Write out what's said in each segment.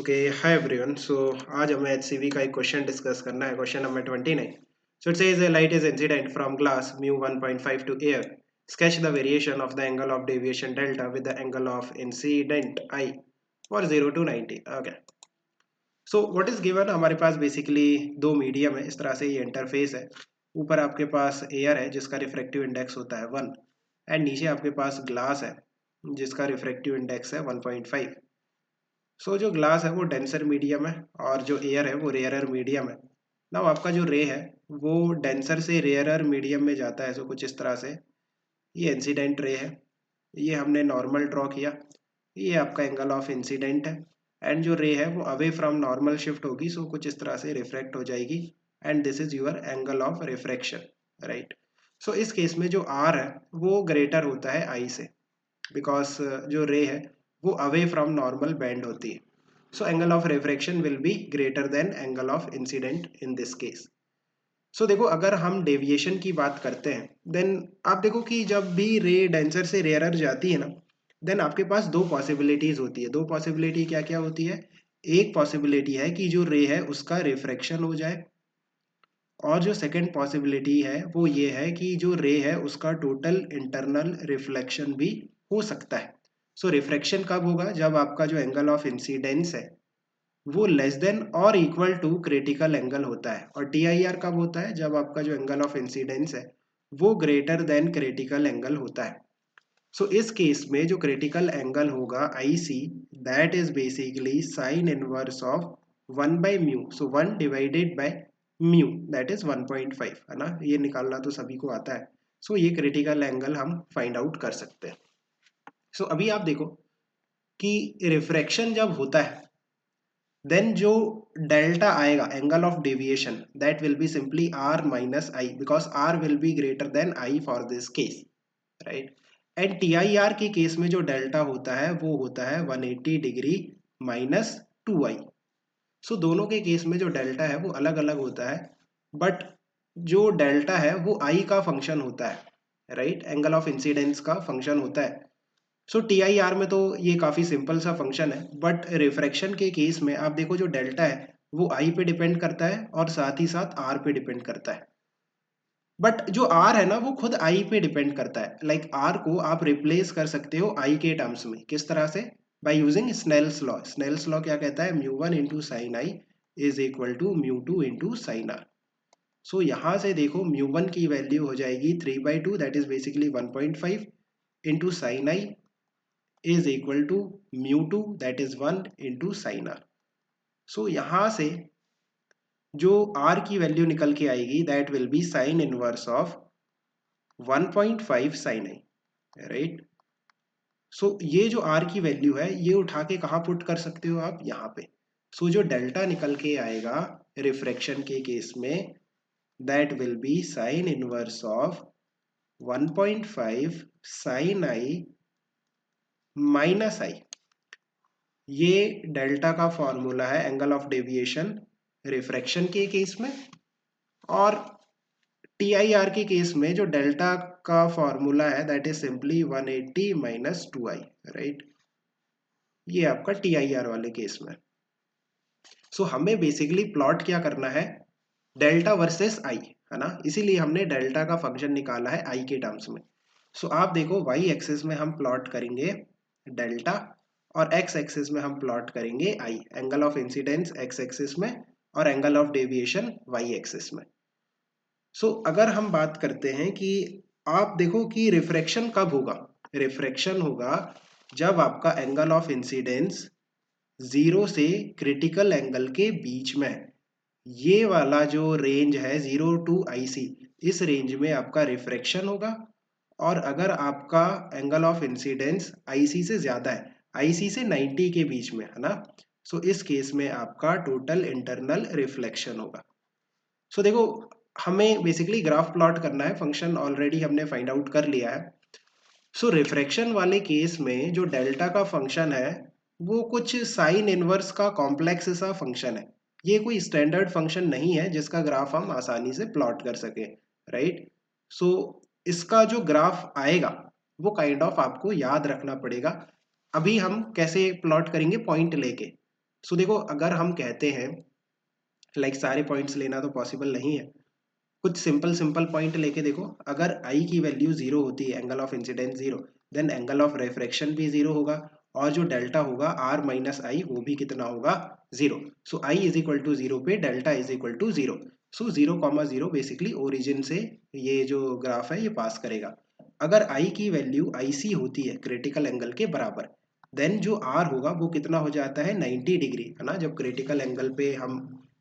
Okay hi everyone. सो आज हमें HCV का एक क्वेश्चन डिस्कस करना है, question number 29। So it says a light is incident from glass mu 1.5 to air. Sketch the variation of the angle of deviation delta with the angle of incident I for 0 to 90. Okay, so what is given, हमारे पास basically दो medium है, इस तरह से ये interface है। ऊपर आपके पास एयर है जिसका रिफ्रैक्टिव इंडेक्स होता है 1 एंड नीचे आपके पास ग्लास है जिसका रिफ्रैक्टिव इंडेक्स है 1.5। सो जो ग्लास है वो डेंसर मीडियम है और जो एयर है वो रेयरर मीडियम है। नाउ आपका जो रे है वो डेंसर से रेयरर मीडियम में जाता है। सो कुछ इस तरह से ये इंसिडेंट रे है, ये हमने नॉर्मल ड्रॉ किया, ये आपका एंगल ऑफ इंसिडेंट है एंड जो रे है वो अवे फ्रॉम नॉर्मल शिफ्ट होगी। सो कुछ इस तरह से रिफ्रैक्ट हो जाएगी and this is your angle of refraction, right. So इस केस में जो आर है वो ग्रेटर होता है आई से, बिकॉज जो रे है वो अवे फ्रॉम नॉर्मल बेंड होती है। So angle of refraction will be greater than angle of incident in this case. So देखो, अगर हम डेविएशन की बात करते हैं देन आप देखो कि जब भी रे डेंसर से रेयरर जाती है ना, देन आपके पास दो पॉसिबिलिटीज होती है। दो पॉसिबिलिटी क्या क्या होती है? एक पॉसिबिलिटी है कि जो रे है उसका रिफ्रैक्शन हो जाए, और जो सेकंड पॉसिबिलिटी है वो ये है कि जो रे है उसका टोटल इंटरनल रिफ्लेक्शन भी हो सकता है। सो रिफ्रैक्शन कब होगा? जब आपका जो एंगल ऑफ इंसिडेंस है वो लेस देन और इक्वल टू क्रिटिकल एंगल होता है। और टी आई आर कब होता है? जब आपका जो एंगल ऑफ इंसिडेंस है वो ग्रेटर देन क्रिटिकल एंगल होता है। सो इस केस में जो क्रिटिकल एंगल होगा I C, that is basically sine inverse of 1/μ। So 1 divided by mu, that is 1.5, है ना। ये निकालना तो सभी को आता है। सो ये क्रिटिकल एंगल हम फाइंड आउट कर सकते हैं। सो अभी आप देखो कि रिफ्रैक्शन जब होता है देन जो डेल्टा आएगा angle of deviation, that will be simply R minus I, because R will be greater than I for this case, right. And T I R के केस में जो डेल्टा होता है वो होता है 180 डिग्री माइनस 2i। सो दोनों के केस में जो डेल्टा है वो अलग अलग होता है, बट जो डेल्टा है वो आई का फंक्शन होता है, राइट, एंगल ऑफ इंसिडेंस का फंक्शन होता है। सो टी आई आर में तो ये काफ़ी सिंपल सा फंक्शन है, बट रिफ्रैक्शन के केस में आप देखो जो डेल्टा है वो आई पे डिपेंड करता है और साथ ही साथ आर पे डिपेंड करता है। बट जो आर है ना वो खुद आई पे डिपेंड करता है। लाइक आर को आप रिप्लेस कर सकते हो आई के टर्म्स में, किस तरह से? By using Snell's law. Snell's law क्या कहता है? Mu 1 into sine I is equal to mu 2 into sine r. So यहाँ से देखो म्यू 1 की वैल्यू हो जाएगी 3/2, that is basically 1.5 into sine I is equal to mu 2 that is 1 into sine r. So यहाँ से जो आर की वैल्यू निकल के आएगी that will be sine inverse of 1.5 sine I, right. So ये जो आर की वैल्यू है ये उठा के कहाँ पुट कर सकते हो आप? यहाँ पे। सो जो डेल्टा निकल के आएगा रिफ्रैक्शन के केस में that will be sine inverse of 1.5 sine I minus I. ये डेल्टा का फॉर्मूला है एंगल ऑफ डेविएशन रिफ्रैक्शन के केस में, और टी आई आर के केस में जो डेल्टा का फॉर्मूला है that is simply 180 minus 2i, right. ये आपका टी आई आर वाले केस में। सो हमें बेसिकली प्लॉट क्या करना है? डेल्टा वर्सेस आई, है ना। इसीलिए हमने डेल्टा का फंक्शन निकाला है आई के टर्म्स में। सो आप देखो वाई एक्सिस में हम प्लॉट करेंगे डेल्टा और एक्स एक्सिस में हम प्लॉट करेंगे I, angle of incidence x axis में और angle of deviation y axis में। सो अगर हम बात करते हैं कि आप देखो कि रिफ्रैक्शन कब होगा? रिफ्रैक्शन होगा जब आपका एंगल ऑफ इंसिडेंस जीरो से क्रिटिकल एंगल के बीच में है। ये वाला जो रेंज है 0 टू आई सी, इस रेंज में आपका रिफ्रैक्शन होगा। और अगर आपका एंगल ऑफ इंसिडेंस आई सी से ज़्यादा है, आई सी से 90 के बीच में, है ना, सो इस केस में आपका टोटल इंटरनल रिफ्लेक्शन होगा। सो देखो, हमें बेसिकली ग्राफ प्लॉट करना है, फंक्शन ऑलरेडी हमने फाइंड आउट कर लिया है। सो रिफ्रैक्शन वाले केस में जो डेल्टा का फंक्शन है वो कुछ साइन इनवर्स का कॉम्प्लेक्स सा फंक्शन है। ये कोई स्टैंडर्ड फंक्शन नहीं है जिसका ग्राफ हम आसानी से प्लॉट कर सके, राइट। सो इसका जो ग्राफ आएगा वो काइंड ऑफ आपको याद रखना पड़ेगा। अभी हम कैसे प्लॉट करेंगे? पॉइंट लेके। सो देखो अगर हम कहते हैं लाइक सारे पॉइंट्स लेना तो पॉसिबल नहीं है, कुछ सिंपल सिंपल पॉइंट लेके देखो, अगर आई की वैल्यू जीरो होती है, angle of incidence zero, then angle of refraction भी जीरो होगा, और जो डेल्टा होगा आर माइनस आई वो भी कितना होगा, zero. So I is equal to zero पे delta is equal to zero. So zero comma zero basically origin से ये जो ग्राफ है ये पास करेगा। अगर आई की वैल्यू आई सी होती है क्रिटिकल एंगल के बराबर, देन जो आर होगा वो कितना हो जाता है 90 डिग्री, है ना। जब क्रिटिकल एंगल पे हम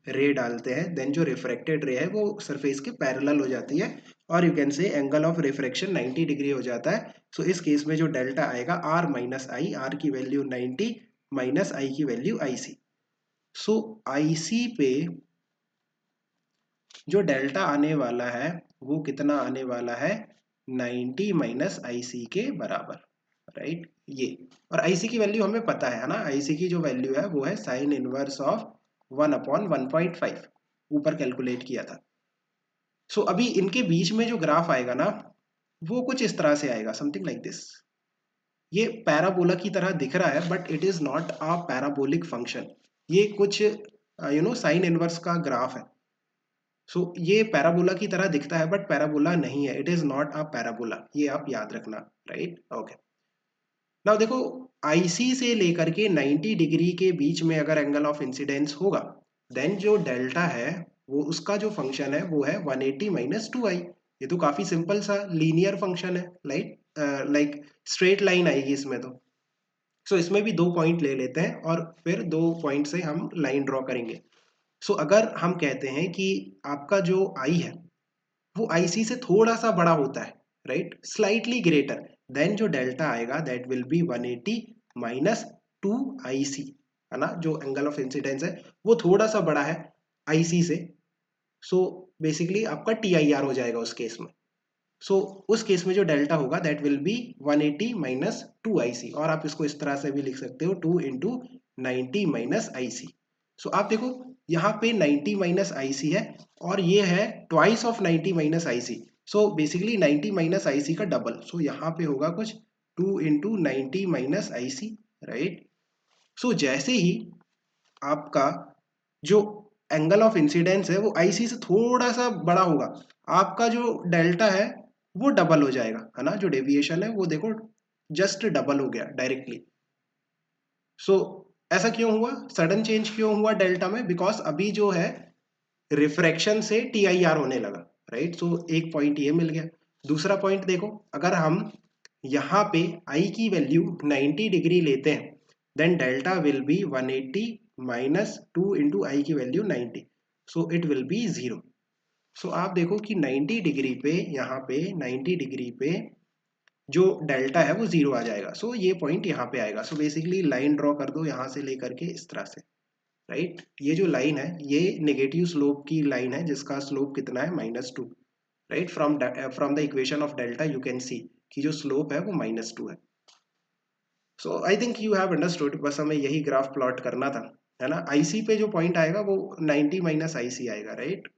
रे डालते हैं देन जो रिफ्रेक्टेड रे है वो सरफेस के पैरेलल हो जाती है, और you can say angle of refraction 90 degree हो जाता है। सो इस केस में जो डेल्टा आएगा आर माइनस आई, आर की वैल्यू 90 माइनस आई की वैल्यू आई सी। सो आई सी पे जो डेल्टा आने वाला है वो कितना आने वाला है, 90 माइनस आई सी के बराबर, राइट। ये और आईसी की वैल्यू हमें पता है ना, आईसी की जो वैल्यू है वो है साइन इनवर्स ऑफ 1/1.5, ऊपर कैलकुलेट किया था। सो अभी इनके बीच में जो ग्राफ आएगा ना वो कुछ इस तरह से आएगा, समथिंग लाइक दिस। ये पैराबोला की तरह दिख रहा है but it is not a parabolic function, ये कुछ साइन इनवर्स का ग्राफ है। सो ये पैराबोला की तरह दिखता है बट पैराबोला नहीं है, it is not a parabola, ये आप याद रखना, राइट। ओके, नाउ देखो आईसी से लेकर के 90 डिग्री के बीच में अगर एंगल ऑफ इंसिडेंस होगा, देन जो डेल्टा है वो उसका जो फंक्शन है वो है 180 माइनस टू आई। ये तो काफी सिंपल सा लीनियर फंक्शन है, लाइक स्ट्रेट लाइन आएगी इसमें तो। सो इसमें भी दो पॉइंट ले लेते हैं और फिर दो पॉइंट से हम लाइन ड्रॉ करेंगे। सो अगर हम कहते हैं कि आपका जो आई है वो आईसी से थोड़ा सा बड़ा होता है, राइट, स्लाइटली ग्रेटर, देन जो डेल्टा आएगा that will be 180 minus to IC, है ना। जो एंगल ऑफ इंसिडेंस है वो थोड़ा सा बड़ा है आईसी से, सो बेसिकली आपका टी आई आर हो जाएगा उस केस में। सो उस केस में जो डेल्टा होगा that will be 180 minus two I C, और आप इसको इस तरह से भी लिख सकते हो 2 इंटू 90 माइनस आई सी। सो आप देखो यहाँ पे 90 माइनस आई सी है और ये है twice of 90 minus I C. So basically 90 minus I C का डबल, सो यहाँ पे होगा कुछ 2 into 90 minus I C, right. So जैसे ही आपका जो एंगल ऑफ इंसिडेंस है वो आईसी से थोड़ा सा बड़ा होगा, आपका जो डेल्टा है वो डबल हो जाएगा, है ना। जो डेविएशन है वो देखो जस्ट डबल हो गया डायरेक्टली। सो ऐसा क्यों हुआ, सडन चेंज क्यों हुआ डेल्टा में, बिकॉज अभी जो है रिफ्रैक्शन से टी आई आर होने लगा, राइट। सो एक पॉइंट ये मिल गया। दूसरा पॉइंट देखो, अगर हम यहाँ पे आई की वैल्यू 90 डिग्री लेते हैं then delta will be 180 minus two into I की value 90, so it will be zero. So आप देखो कि 90 डिग्री पे, यहाँ पे 90 डिग्री पे जो डेल्टा है वो जीरो आ जाएगा। सो ये पॉइंट यहाँ पे आएगा। सो बेसिकली लाइन ड्रॉ कर दो यहाँ से लेकर के इस तरह से, राइट। ये जो लाइन है ये नेगेटिव स्लोप की लाइन है जिसका स्लोप कितना है -2, right. From the equation of delta you can see कि जो स्लोप है वो -2 है। So I think you have understood, बस हमें यही ग्राफ प्लॉट करना था, है ना। आईसी पे जो पॉइंट आएगा वो 90 माइनस आईसी आएगा, राइट।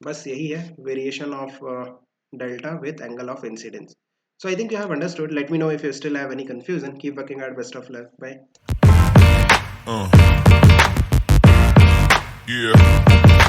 बस यही है variation of delta with angle of incidence. So I think you have understood. Let me know if you still have any confusion. Keep working hard. Best of luck. Bye. Yeah.